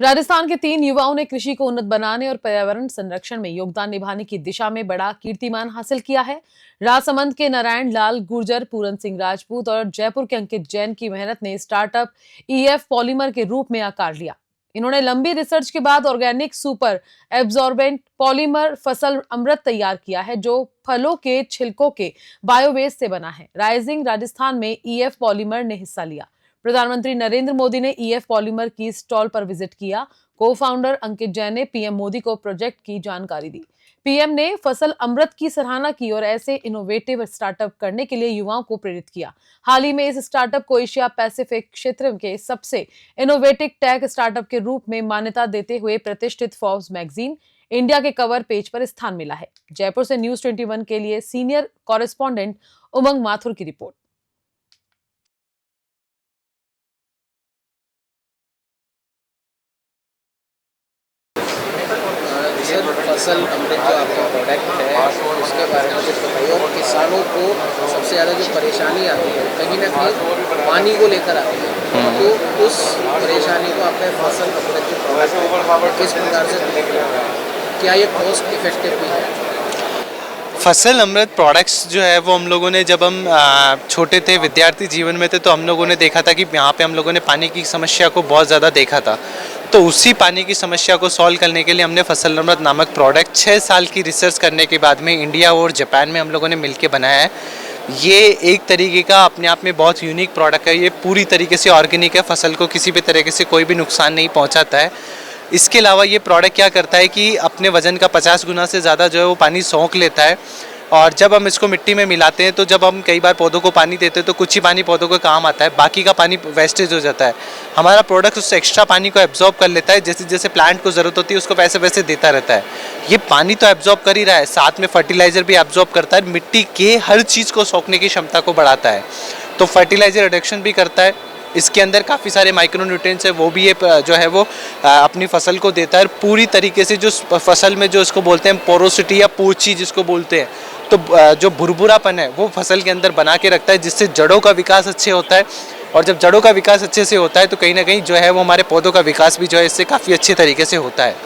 राजस्थान के 3 युवाओं ने कृषि को उन्नत बनाने और पर्यावरण संरक्षण में योगदान निभाने की दिशा में बड़ा कीर्तिमान हासिल किया है। राजसमंद के नारायण लाल गुर्जर, पूरन सिंह राजपूत और जयपुर के अंकित जैन की मेहनत ने स्टार्टअप ईएफ पॉलीमर के रूप में आकार लिया। इन्होंने लंबी रिसर्च के बाद ऑर्गेनिक सुपर एब्जॉर्बेंट पॉलीमर फसल अमृत तैयार किया है, जो फलों के छिलकों के बायोवेस्ट से बना है। राइजिंग राजस्थान में ईएफ पॉलीमर ने हिस्सा लिया। प्रधानमंत्री नरेंद्र मोदी ने ईएफ पॉलीमर की स्टॉल पर विजिट किया। को फाउंडर अंकित जैन ने पीएम मोदी को प्रोजेक्ट की जानकारी दी। पीएम ने फसल अमृत की सराहना की और ऐसे इनोवेटिव स्टार्टअप करने के लिए युवाओं को प्रेरित किया। हाल ही में इस स्टार्टअप को एशिया पैसिफिक क्षेत्र के सबसे इनोवेटिव टेक स्टार्टअप के रूप में मान्यता देते हुए प्रतिष्ठित फोर्ब्स मैगजीन इंडिया के कवर पेज पर स्थान मिला है। जयपुर से न्यूज़ 21 के लिए सीनियर कॉरेस्पॉन्डेंट उमंग माथुर की रिपोर्ट। सर, फसल अमृत जो आपका प्रोडक्ट है उसके बारे में कुछ बताइए। और किसानों को सबसे ज़्यादा जो परेशानी आती है कहीं ना कहीं पानी को लेकर आती है, तो उस परेशानी को आपका फसल अमृत जो प्रोडक्ट है किस प्रकार से दूर किया है? क्या ये कॉस्ट इफेक्टिव भी है? फसल अमृत प्रोडक्ट्स जो है वो हम लोगों ने जब हम छोटे थे, विद्यार्थी जीवन में थे, तो हम लोगों ने देखा था कि यहाँ पे हम लोगों ने पानी की समस्या को बहुत ज़्यादा देखा था। तो उसी पानी की समस्या को सॉल्व करने के लिए हमने फसल अमृत नामक प्रोडक्ट 6 साल की रिसर्च करने के बाद में इंडिया और जापान में हम लोगों ने मिलकर बनाया है। ये एक तरीके का अपने आप में बहुत यूनिक प्रोडक्ट है। ये पूरी तरीके से ऑर्गेनिक है, फसल को किसी भी तरीके से कोई भी नुकसान नहीं पहुँचाता है। इसके अलावा ये प्रोडक्ट क्या करता है कि अपने वजन का 50 गुना से ज़्यादा जो है वो पानी सोख लेता है। और जब हम इसको मिट्टी में मिलाते हैं तो जब हम कई बार पौधों को पानी देते हैं तो कुछ ही पानी पौधों को काम आता है, बाकी का पानी वेस्टेज हो जाता है। हमारा प्रोडक्ट उससे एक्स्ट्रा पानी को एब्जॉर्ब कर लेता है, जैसे जैसे प्लांट को ज़रूरत होती है उसको वैसे वैसे देता रहता है। ये पानी तो एब्जॉर्ब कर ही रहा है, साथ में फर्टिलाइज़र भी एब्जॉर्ब करता है, मिट्टी के हर चीज़ को सोखने की क्षमता को बढ़ाता है। तो फर्टिलाइज़र रिडक्शन भी करता है। इसके अंदर काफ़ी सारे माइक्रो न्यूट्रिएंट्स है, वो भी ये जो है वो अपनी फसल को देता है। पूरी तरीके से जो फसल में जो इसको बोलते हैं पोरोसिटी या पूची जिसको बोलते हैं, तो जो भुरभुरापन है वो फसल के अंदर बना के रखता है, जिससे जड़ों का विकास अच्छे होता है। और जब जड़ों का विकास अच्छे से होता है तो कहीं ना कहीं जो है वो हमारे पौधों का विकास भी जो है इससे काफ़ी अच्छे तरीके से होता है।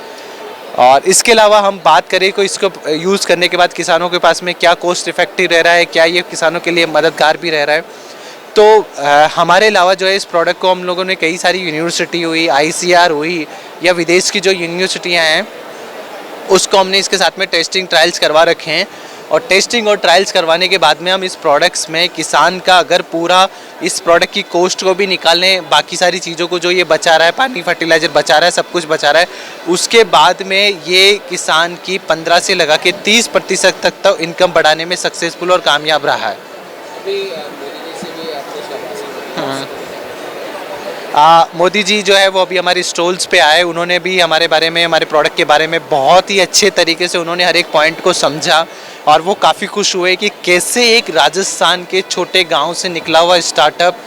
और इसके अलावा हम बात करें को इसको यूज़ करने के बाद किसानों के पास में क्या कॉस्ट इफेक्टिव रह रहा है, क्या ये किसानों के लिए मददगार भी रह रहा है, तो हमारे अलावा जो है इस प्रोडक्ट को हम लोगों ने कई सारी यूनिवर्सिटी हुई, आईसीआर हुई या विदेश की जो यूनिवर्सिटियाँ हैं उसको हमने इसके साथ में टेस्टिंग ट्रायल्स करवा रखे हैं। और टेस्टिंग और ट्रायल्स करवाने के बाद में हम इस प्रोडक्ट्स में किसान का अगर पूरा इस प्रोडक्ट की कॉस्ट को भी निकालें, बाकी सारी चीज़ों को जो ये बचा रहा है, पानी फर्टिलाइज़र बचा रहा है, सब कुछ बचा रहा है, उसके बाद में ये किसान की 15 से लगा के 30% तक तो इनकम बढ़ाने में सक्सेसफुल और कामयाब रहा है। अभी मोदी जी से भी आपने शाबाशी मिली। मोदी जी जो है वो अभी हमारी स्टॉल्स पे आए, उन्होंने भी हमारे बारे में, हमारे प्रोडक्ट के बारे में बहुत ही अच्छे तरीके से उन्होंने हर एक पॉइंट को समझा और वो काफ़ी खुश हुए कि कैसे एक राजस्थान के छोटे गांव से निकला हुआ स्टार्टअप